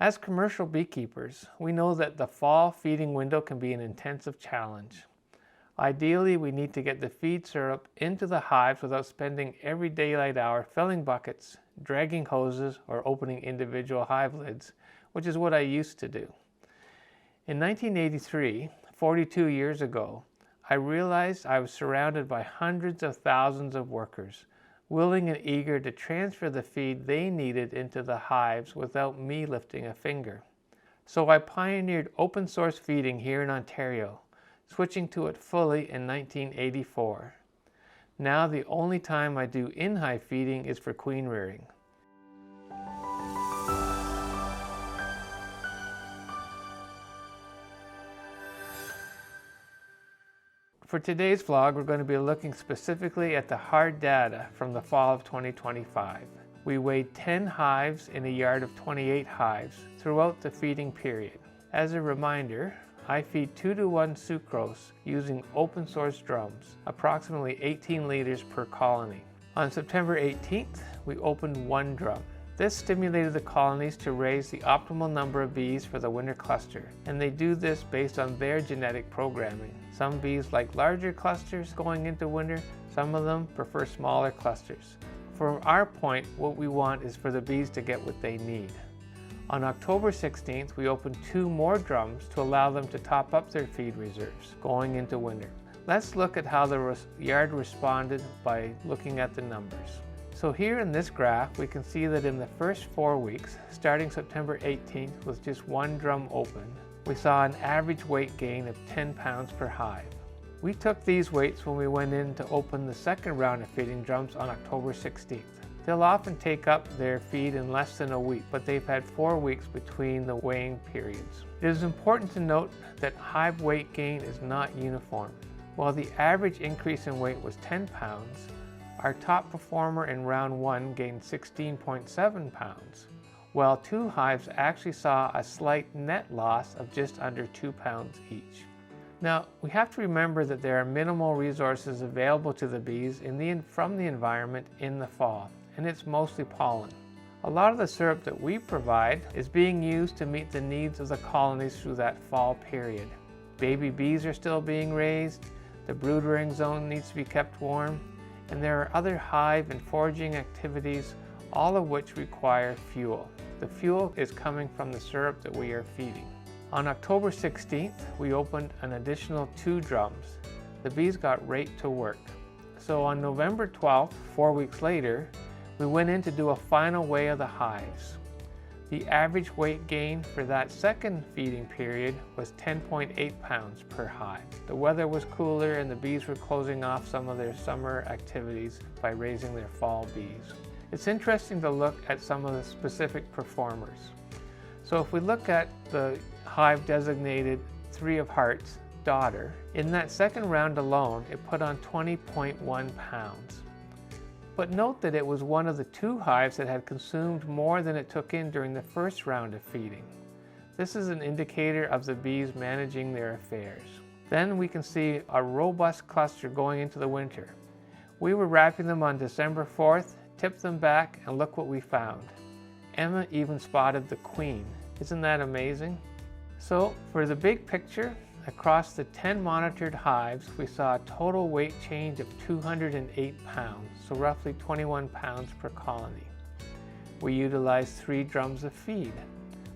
As commercial beekeepers, we know that the fall feeding window can be an intensive challenge. Ideally, we need to get the feed syrup into the hives without spending every daylight hour filling buckets, dragging hoses, or opening individual hive lids, which is what I used to do. In 1983, 42 years ago, I realized I was surrounded by hundreds of thousands of workers, willing and eager to transfer the feed they needed into the hives without me lifting a finger. So I pioneered open source feeding here in Ontario, switching to it fully in 1984. Now the only time I do in-hive feeding is for queen rearing. For today's vlog, we're going to be looking specifically at the hard data from the fall of 2025. We weighed 10 hives in a yard of 28 hives throughout the feeding period. As a reminder, I feed 2-to-1 sucrose using open source drums, approximately 18 liters per colony. On September 18th, we opened one drum. This stimulated the colonies to raise the optimal number of bees for the winter cluster, and they do this based on their genetic programming. Some bees like larger clusters going into winter, some of them prefer smaller clusters. From our point, what we want is for the bees to get what they need. On October 16th, we opened 2 more drums to allow them to top up their feed reserves going into winter. Let's look at how the yard responded by looking at the numbers. So here in this graph, we can see that in the first 4 weeks, starting September 18th with just one drum open, we saw an average weight gain of 10 pounds per hive. We took these weights when we went in to open the second round of feeding drums on October 16th. They'll often take up their feed in less than a week, but they've had 4 weeks between the weighing periods. It is important to note that hive weight gain is not uniform. While the average increase in weight was 10 pounds, our top performer in round 1 gained 16.7 pounds, while 2 hives actually saw a slight net loss of just under 2 pounds each. Now, we have to remember that there are minimal resources available to the bees from the environment in the fall, and it's mostly pollen. A lot of the syrup that we provide is being used to meet the needs of the colonies through that fall period. Baby bees are still being raised, the brood rearing zone needs to be kept warm, and there are other hive and foraging activities, all of which require fuel. The fuel is coming from the syrup that we are feeding. On October 16th, we opened an additional 2 drums. The bees got right to work. So on November 12th, 4 weeks later, we went in to do a final weigh of the hives. The average weight gain for that second feeding period was 10.8 pounds per hive. The weather was cooler and the bees were closing off some of their summer activities by raising their fall bees. It's interesting to look at some of the specific performers. So if we look at the hive designated 3 of Hearts, daughter, in that second round alone, it put on 20.1 pounds. But note that it was one of the 2 hives that had consumed more than it took in during the first round of feeding. This is an indicator of the bees managing their affairs. Then we can see a robust cluster going into the winter. We were wrapping them on December 4th, tipped them back, and look what we found. Emma even spotted the queen. Isn't that amazing? So for the big picture, across the 10 monitored hives, we saw a total weight change of 208 pounds, so roughly 21 pounds per colony. We utilized 3 drums of feed.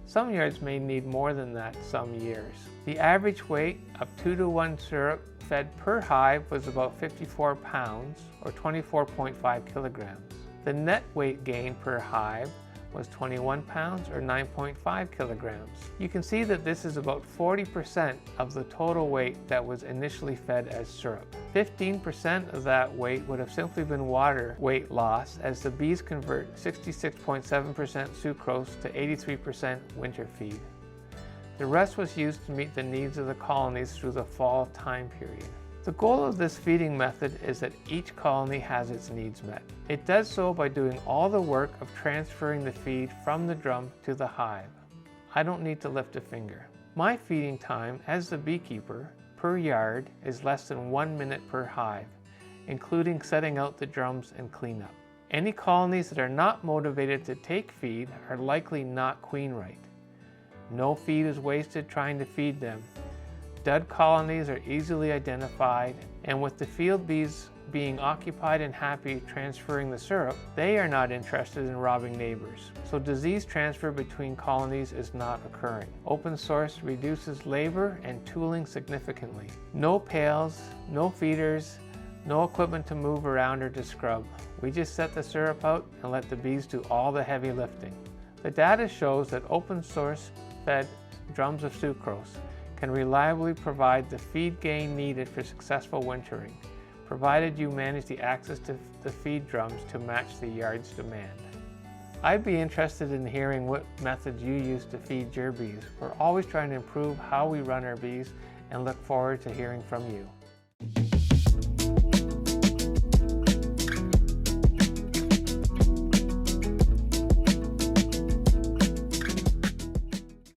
Some yards may need more than that some years. The average weight of 2-to-1 syrup fed per hive was about 54 pounds, or 24.5 kilograms. The net weight gain per hive was 21 pounds or 9.5 kilograms. You can see that this is about 40% of the total weight that was initially fed as syrup. 15% of that weight would have simply been water weight loss, as the bees convert 66.7% sucrose to 83% winter feed. The rest was used to meet the needs of the colonies through the fall time period. The goal of this feeding method is that each colony has its needs met. It does so by doing all the work of transferring the feed from the drum to the hive. I don't need to lift a finger. My feeding time as the beekeeper per yard is less than 1 minute per hive, including setting out the drums and cleanup. Any colonies that are not motivated to take feed are likely not queen right. No feed is wasted trying to feed them. Dud colonies are easily identified, and with the field bees being occupied and happy transferring the syrup, they are not interested in robbing neighbors. So disease transfer between colonies is not occurring. Open source reduces labor and tooling significantly. No pails, no feeders, no equipment to move around or to scrub. We just set the syrup out and let the bees do all the heavy lifting. The data shows that open source fed drums of sucrose can reliably provide the feed gain needed for successful wintering, provided you manage the access to the feed drums to match the yard's demand. I'd be interested in hearing what methods you use to feed your bees. We're always trying to improve how we run our bees and look forward to hearing from you.